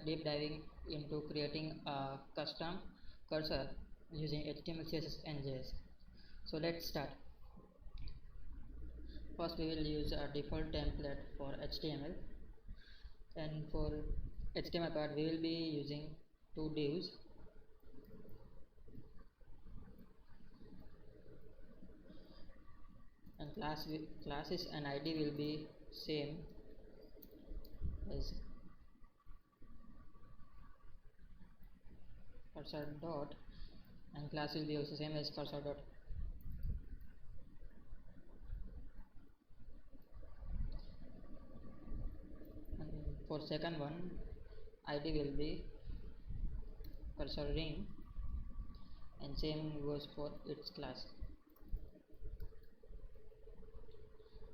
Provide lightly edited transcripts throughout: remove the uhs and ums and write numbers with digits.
deep diving into creating a custom cursor using HTML, CSS and JS. So let's start. First we will use a default template for HTML, and for HTML part we will be using two divs. And classes and ID will be same as cursor dot, and class will be also same as cursor dot. And for second one, ID will be cursor ring, and same goes for its class.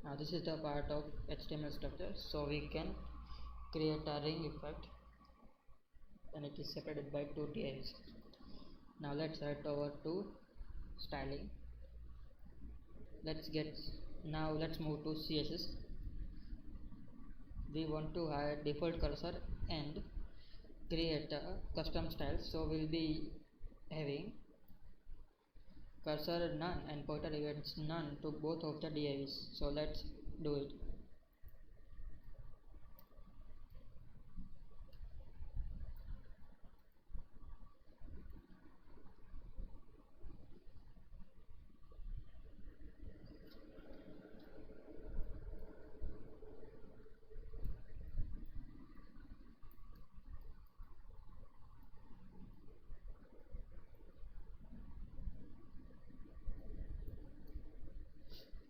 Now this is the part of HTML structure, so we can create a ring effect, and it is separated by two divs. Now let's head over to styling. Let's move to CSS. We want to hide default cursor and create a custom style, so we'll be having cursor none and pointer events none to both of the divs. So let's do it.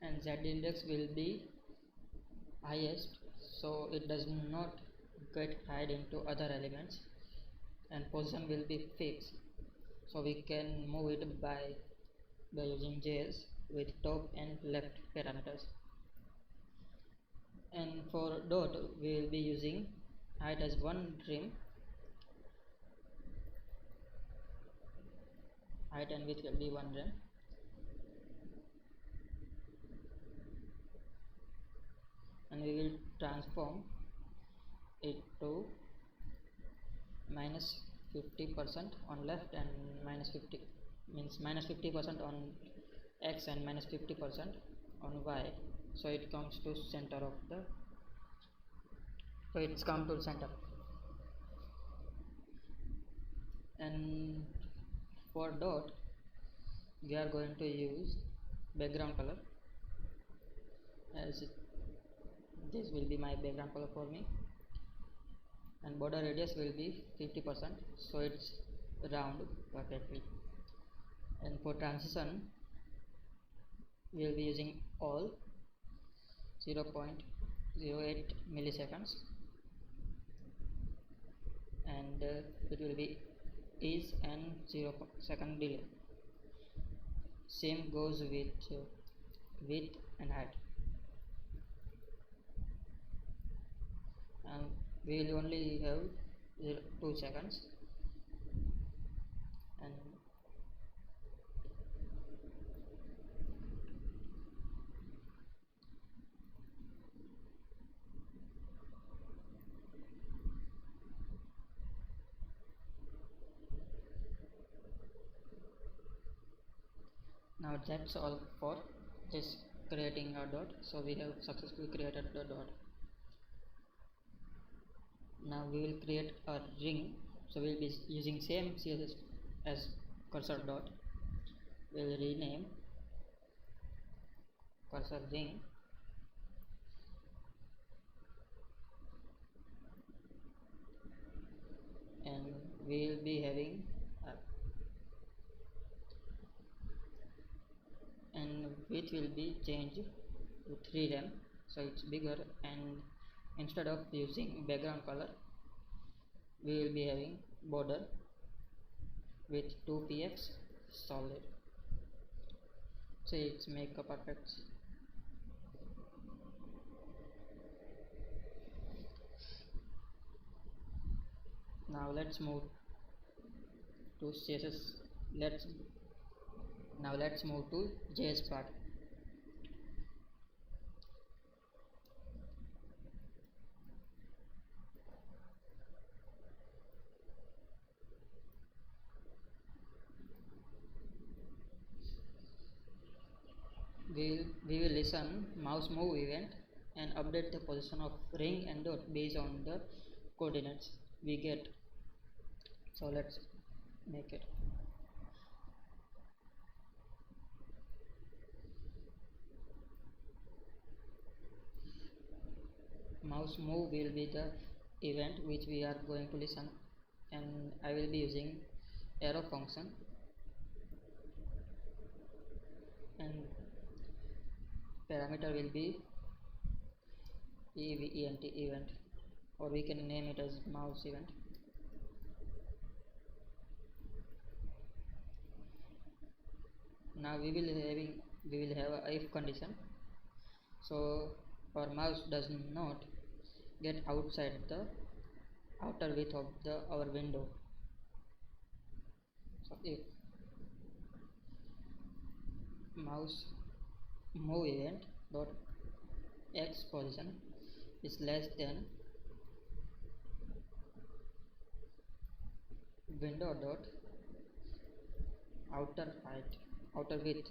And z index will be highest, so it does not get hide into other elements, and position will be fixed, so we can move it by using JS with top and left parameters. And for dot we will be using height as one trim, height and width will be one trim, and we will transform it to minus 50% on left and minus 50 means minus 50% on x and minus 50% on y, so it comes to center of the it's come to center. And for dot we are going to use background color, as this will be my background color for me, and border radius will be 50%, so it's round perfectly. And for transition we will be using all 0.08 milliseconds, and it will be ease and 0-second delay. Same goes with width and height, and we will only have 2 seconds. And now that's all for this creating a dot, so we have successfully created the dot. Now we will create a ring, so we will be using same CSS as cursor dot. We will rename cursor ring, and we will be having and width will be changed to 3 rem, so it's bigger, and instead of using background color we will be having border with 2px solid, so it's make a perfect. Now let's move to CSS. Let's move to JS part. we will listen mouse move event and update the position of ring and dot based on the coordinates we get. So let's make it. Mouse move will be the event which we are going to listen, and I will be using arrow function, and parameter will be event, or we can name it as mouse event. Now we will have a if condition, so our mouse does not get outside the outer width of our window. So if mouse move event dot x position is less than window dot outer width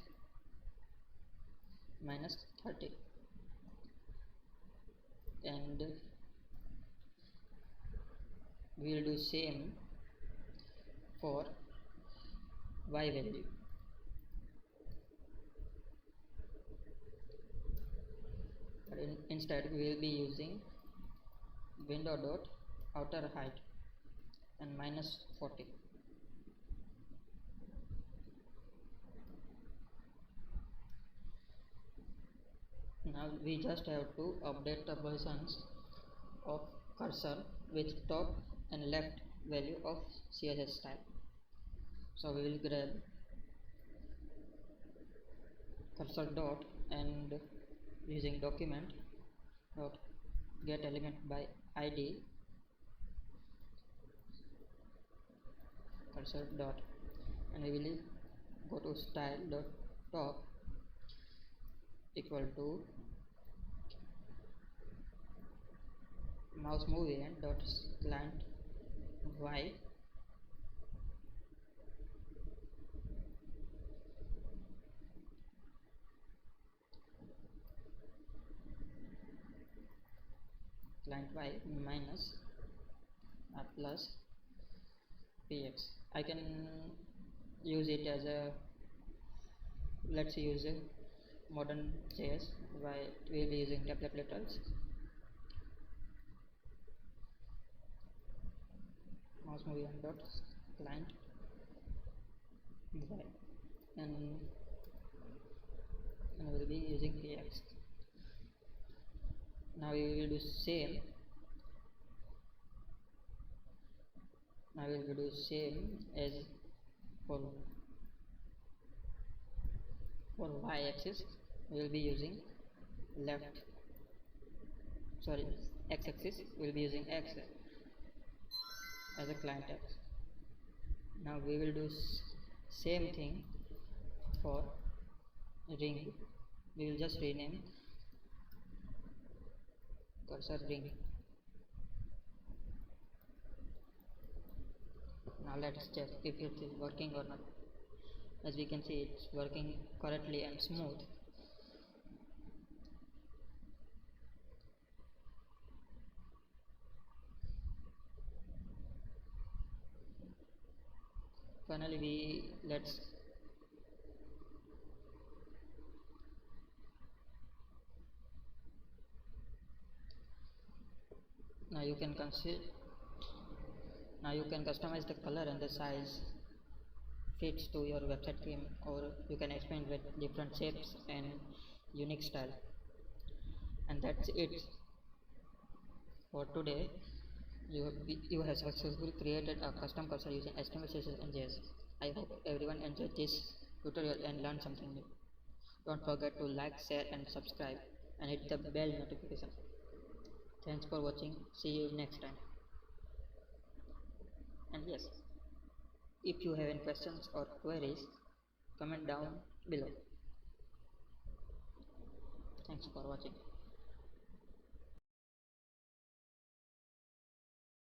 minus 30, and we will do same for y value. But instead we will be using window dot outer height and minus 40. Now we just have to update the positions of cursor with top and left value of CSS style. So we will grab cursor dot and using document dot get element by ID cursor dot, and we will go to style dot top equal to mouse move event dot client y client y minus plus px. I can use it as a, let's use a modern JS, why we will be using template letters. Mouse move event dot client y, and we will be using px. Now we will do same. Now we will do same as for y-axis. We will be using x-axis. We will be using x as a client x. Now we will do same thing for ring. We will just rename cursor ring. Now let's check if it is working or not. As we can see, it's working correctly and smooth. Finally, now you can customize the color and the size fits to your website theme, or you can expand with different shapes and unique style. And that's it for today. You have successfully created a custom cursor using HTML, CSS and JS. I hope everyone enjoyed this tutorial and learned something new. Don't forget to like, share and subscribe, and hit the bell notification. Thanks for watching. See you next time. And yes, if you have any questions or queries, comment down below. Thanks for watching.